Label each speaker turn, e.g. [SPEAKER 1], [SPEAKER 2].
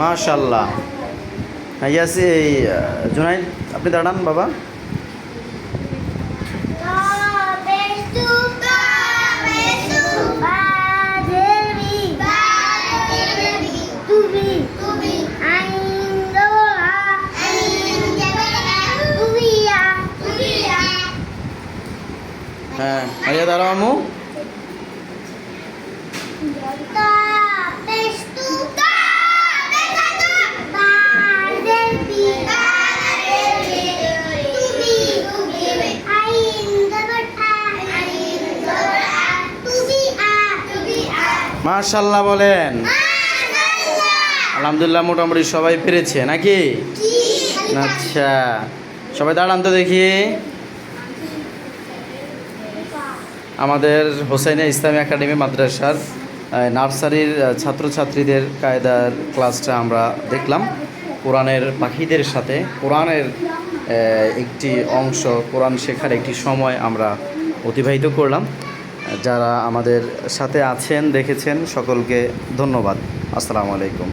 [SPEAKER 1] মাশাআল্লাহ। ইয়াসি জুনাইদ, আপনি দাঁড়ান বাবা। হ্যাঁ, আইয়া দাঁড়াও আমু। মাশাআল্লাহ বলেন। আলহামদুলিল্লাহ, মোটামুটি সবাই পেরেছে নাকি? আচ্ছা, সবাই দাঁড়ান তো দেখি। আমাদের হোসাইনিয়া ইসলামী একাডেমি মাদ্রাসার নার্সারির ছাত্রছাত্রীদের কায়দার ক্লাসটা আমরা দেখলাম। কোরআনের পাখিদের সাথে কোরআনের একটি অংশ, কোরআন শেখার একটি সময় আমরা অতিবাহিত করলাম। যারা আমাদের সাথে আছেন, দেখেছেন, সকলকে ধন্যবাদ। আসসালামু আলাইকুম।